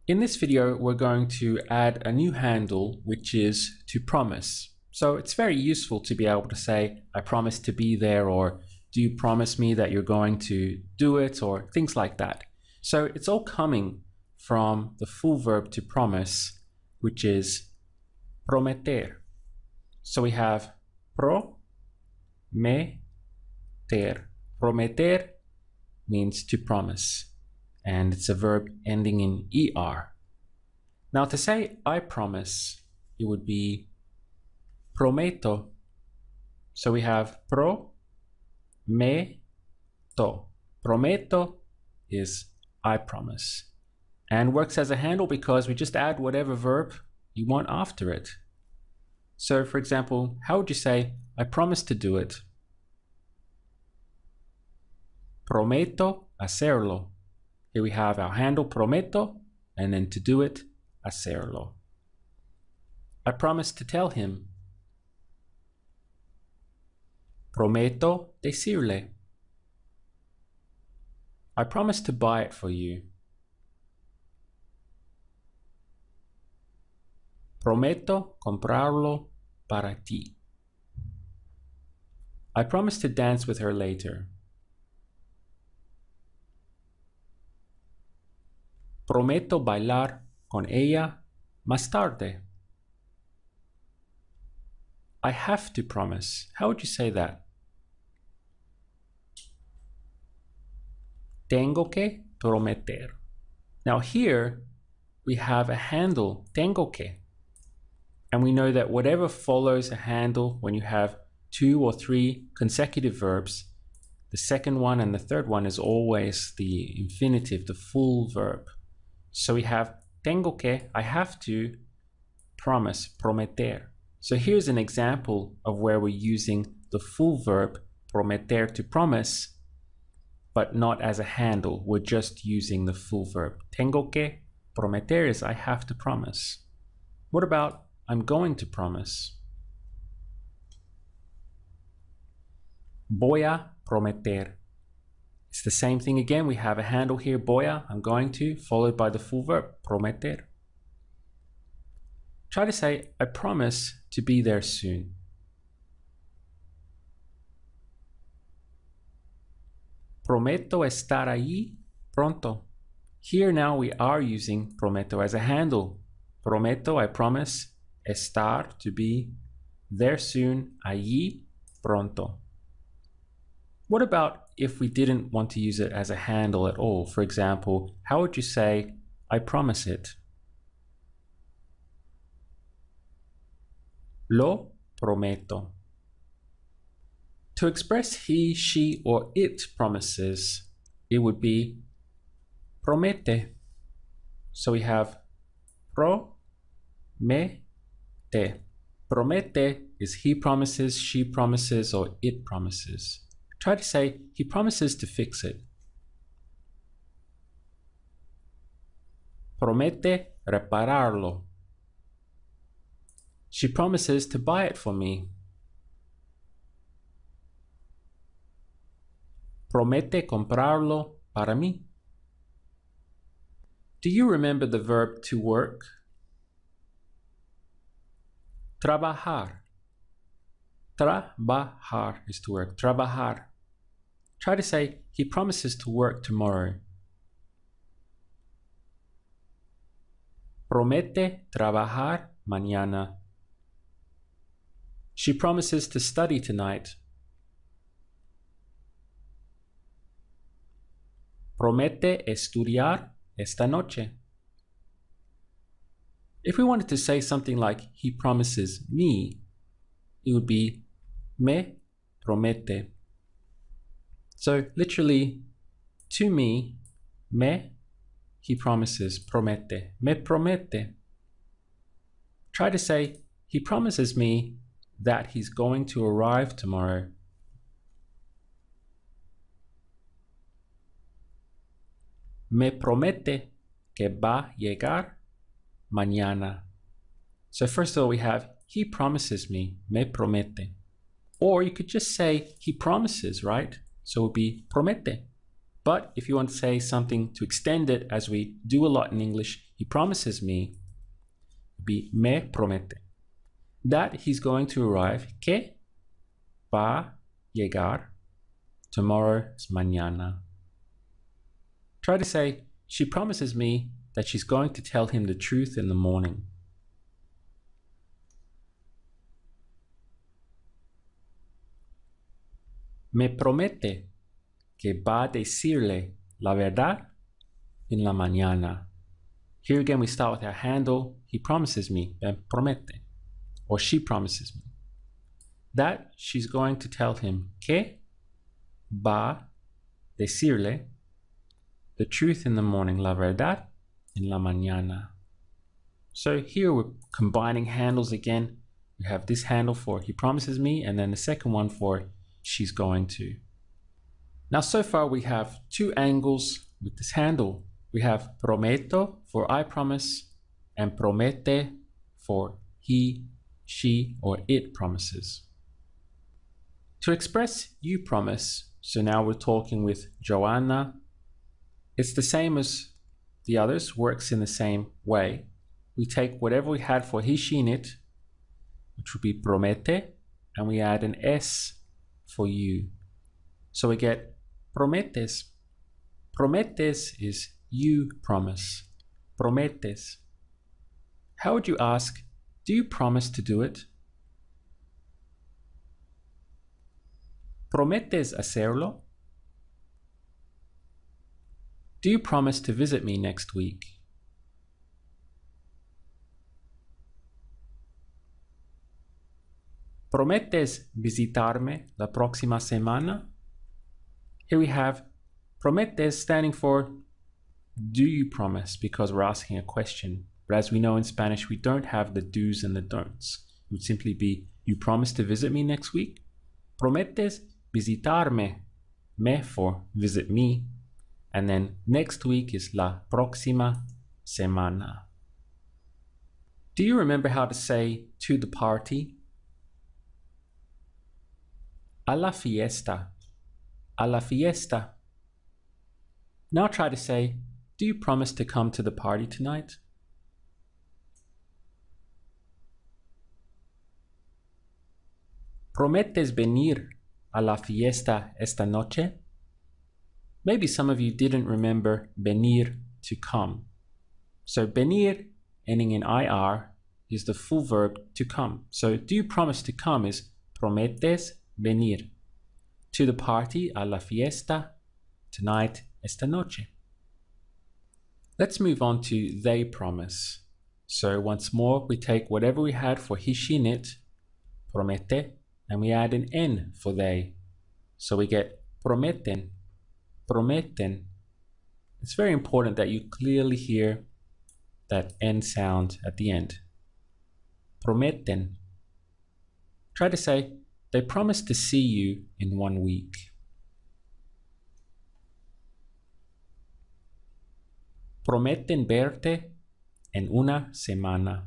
In this video, we're going to add a new handle, which is to promise. So it's very useful to be able to say, I promise to be there, or do you promise me that you're going to do it, or things like that. So it's all coming from the full verb to promise, which is prometer. So we have prometer. Prometer means to promise, and it's a verb ending in er. Now to say I promise, it would be prometo. So we have prometo. Prometo is I promise, and works as a handle because we just add whatever verb you want after it. So for example, how would you say I promise to do it? Prometo hacerlo. Here we have our handle prometo, and then to do it, hacerlo. I promise to tell him. Prometo decirle. I promise to buy it for you. Prometo comprarlo para ti. I promise to dance with her later. Prometo bailar con ella más tarde. I have to promise. How would you say that? Tengo que prometer. Now here we have a handle, tengo que. And we know that whatever follows a handle when you have 2 or 3 consecutive verbs, the second one and the third one is always the infinitive, the full verb. So we have tengo que, I have to, promise, prometer. So here's an example of where we're using the full verb, prometer, to promise, but not as a handle. We're just using the full verb. Tengo que prometer is I have to promise. What about I'm going to promise? Voy a prometer. It's the same thing again. We have a handle here, voy a, I'm going to, followed by the full verb, prometer. Try to say, I promise to be there soon. Prometo estar allí pronto. Here now we are using prometo as a handle. Prometo, I promise, estar, to be, there soon, allí pronto. What about if we didn't want to use it as a handle at all? For example, how would you say, I promise it? Lo prometo. To express he, she, or it promises, it would be promete. So we have promete. Promete is he promises, she promises, or it promises. Try to say, he promises to fix it. Promete repararlo. She promises to buy it for me. Promete comprarlo para mí. Do you remember the verb to work? Trabajar. Trabajar is to work. Trabajar. Try to say, he promises to work tomorrow. Promete trabajar mañana. She promises to study tonight. Promete estudiar esta noche. If we wanted to say something like, he promises me, it would be me promete. So literally, to me, me, he promises, promete, me promete. Try to say, he promises me that he's going to arrive tomorrow. Me promete que va a llegar mañana. So first of all, we have, he promises me, me promete. Or you could just say, he promises, right? So it would be promete. But if you want to say something to extend it, as we do a lot in English, he promises me, be me promete, that he's going to arrive, que va llegar, tomorrow es mañana. Try to say, she promises me that she's going to tell him the truth in the morning. Me promete que va a decirle la verdad en la mañana. Here again, we start with our handle. He promises me, me promete, or she promises me, that she's going to tell him que va a decirle the truth in the morning, la verdad en la mañana. So here we're combining handles again. We have this handle for he promises me, and then the second one for she's going to. Now, so far we have two angles with this handle. We have prometo for I promise, and promete for he, she, or it promises. To express you promise, so now we're talking with Joanna, it's the same as the others, works in the same way. We take whatever we had for he, she, and it, which would be promete, and we add an S for you. So we get prometes. Prometes is you promise. Prometes. How would you ask, do you promise to do it? ¿Prometes hacerlo? Do you promise to visit me next week? ¿Prometes visitarme la próxima semana? Here we have prometes standing for do you promise, because we're asking a question. But as we know in Spanish, we don't have the do's and the don'ts. It would simply be, you promise to visit me next week? Prometes visitarme, me for visit me. And then next week is la próxima semana. Do you remember how to say to the party? A la fiesta. A la fiesta. Now try to say, do you promise to come to the party tonight? ¿Prometes venir a la fiesta esta noche? Maybe some of you didn't remember venir, to come. So venir, ending in IR, is the full verb to come. So do you promise to come is prometes venir. To the party, a la fiesta, tonight, esta noche. Let's move on to they promise. So once more, we take whatever we had for he, she, and it, promete, and we add an N for they. So we get prometen, prometen. It's very important that you clearly hear that N sound at the end. Prometen. Try to say, they promise to see you in 1 week. Prometen verte en una semana.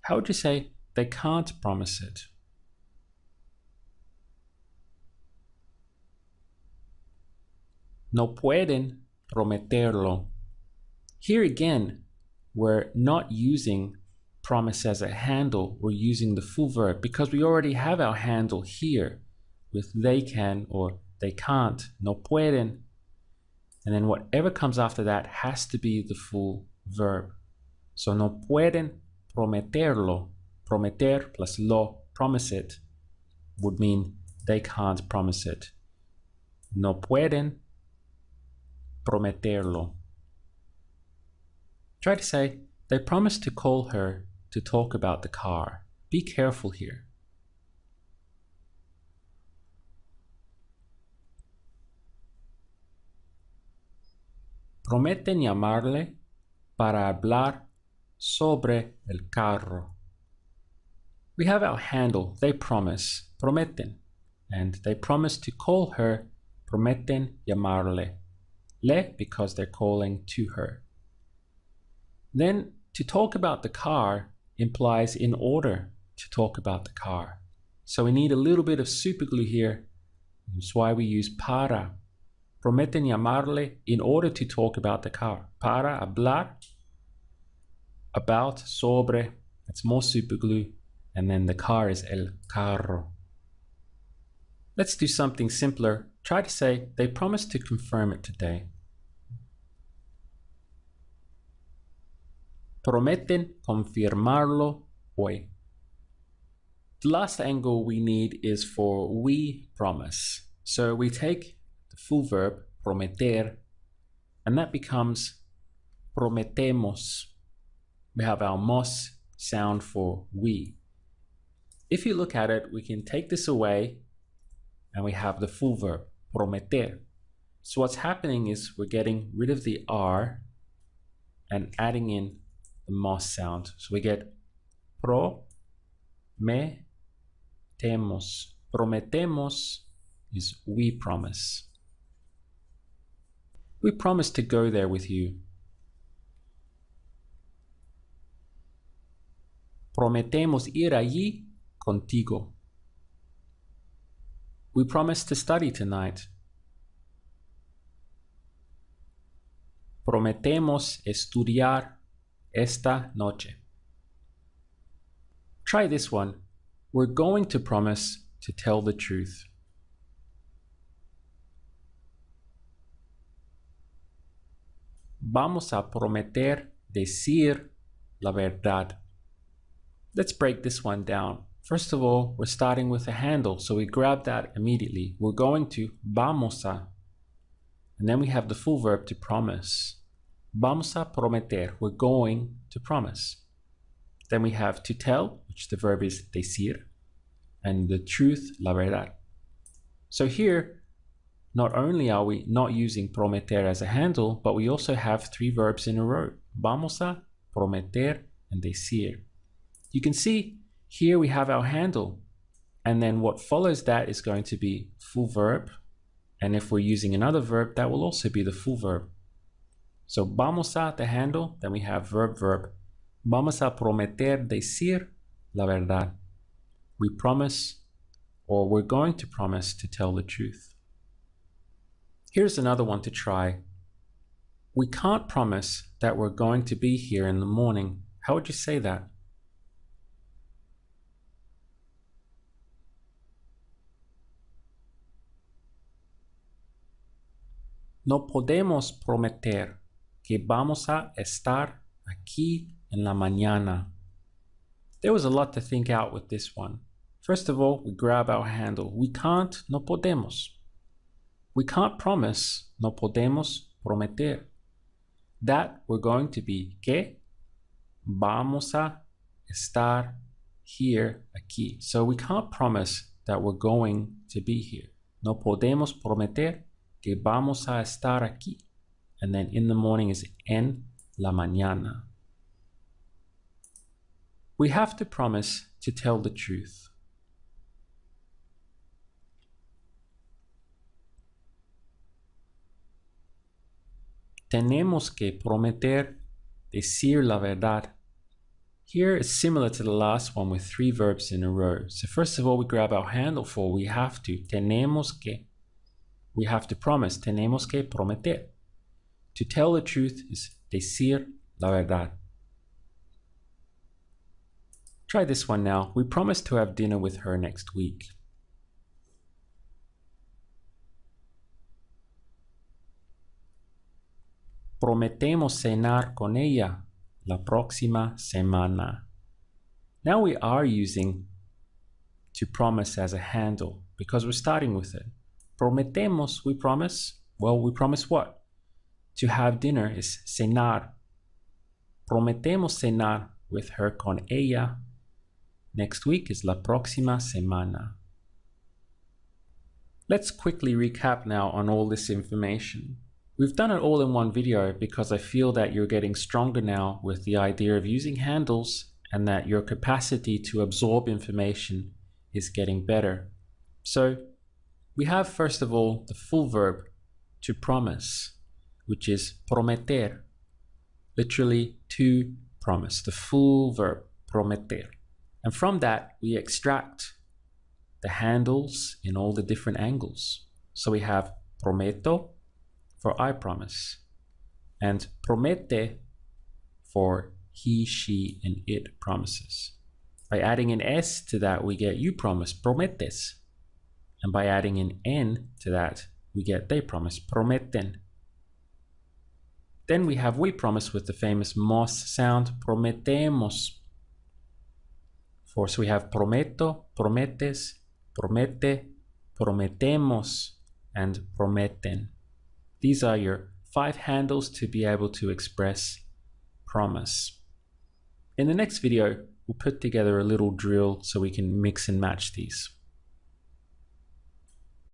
How would you say they can't promise it? No pueden prometerlo. Here again, we're not using promise as a handle, we're using the full verb because we already have our handle here with they can or they can't, no pueden. And then whatever comes after that has to be the full verb. So no pueden prometerlo. Prometer plus lo, promise it, would mean they can't promise it. No pueden prometerlo. Try to say, they promised to call her to talk about the car. Be careful here. Prometen llamarle para hablar sobre el carro. We have our handle, they promise, prometen, and they promise to call her, prometen llamarle. Le, because they're calling to her. Then, to talk about the car implies in order to talk about the car. So we need a little bit of superglue here. That's why we use para. Prometen llamarle in order to talk about the car. Para hablar about, sobre, it's more superglue, and then the car is el carro. Let's do something simpler. Try to say, they promised to confirm it today. Prometen confirmarlo hoy. The last angle we need is for we promise. So we take the full verb, prometer, and that becomes prometemos. We have our mos sound for we. If you look at it, we can take this away and we have the full verb, prometer. So what's happening is we're getting rid of the R and adding in the mos sound. So we get prometemos. Prometemos is we promise. We promise to go there with you. Prometemos ir allí contigo. We promise to study tonight. Prometemos estudiar esta noche. Try this one. We're going to promise to tell the truth. Vamos a prometer decir la verdad. Let's break this one down. First of all, we're starting with a handle, so we grab that immediately. We're going to vamos a, and then we have the full verb to promise. Vamos a prometer, we're going to promise. Then we have to tell, which the verb is decir, and the truth, la verdad. So here, not only are we not using prometer as a handle, but we also have three verbs in a row. Vamos a, prometer, and decir. You can see here we have our handle, and then what follows that is going to be full verb, and if we're using another verb, that will also be the full verb. So vamos a, the handle, then we have verb, verb. Vamos a prometer decir la verdad. We promise, or we're going to promise to tell the truth. Here's another one to try. We can't promise that we're going to be here in the morning. How would you say that? No podemos prometer que vamos a estar aquí en la mañana. There was a lot to think out with this one. First of all, we grab our handle. We can't, no podemos. We can't promise, no podemos prometer. That we're going to be que vamos a estar here, aquí. So we can't promise that we're going to be here. No podemos prometer que vamos a estar aquí. And then in the morning is en la mañana. We have to promise to tell the truth. Tenemos que prometer decir la verdad. Here is similar to the last one with three verbs in a row. So first of all, we grab our handle for we have to. Tenemos que. We have to promise. Tenemos que prometer. To tell the truth is decir la verdad. Try this one now. We promise to have dinner with her next week. Prometemos cenar con ella la próxima semana. Now we are using to promise as a handle because we're starting with it. Prometemos, we promise. Well, we promise what? To have dinner is cenar. Prometemos cenar with her con ella. Next week is la próxima semana. Let's quickly recap now on all this information. We've done it all in one video because I feel that you're getting stronger now with the idea of using handles and that your capacity to absorb information is getting better. So we have first of all the full verb to promise, which is prometer, literally to promise, the full verb prometer. And from that we extract the handles in all the different angles. So we have prometo, for I promise, and promete for he, she, and it promises. By adding an S to that, we get you promise, prometes. And by adding an N to that, we get they promise, prometen. Then we have we promise with the famous mos sound, prometemos. So we have prometo, prometes, promete, prometemos, and prometen. These are your 5 handles to be able to express promise. In the next video, we'll put together a little drill so we can mix and match these.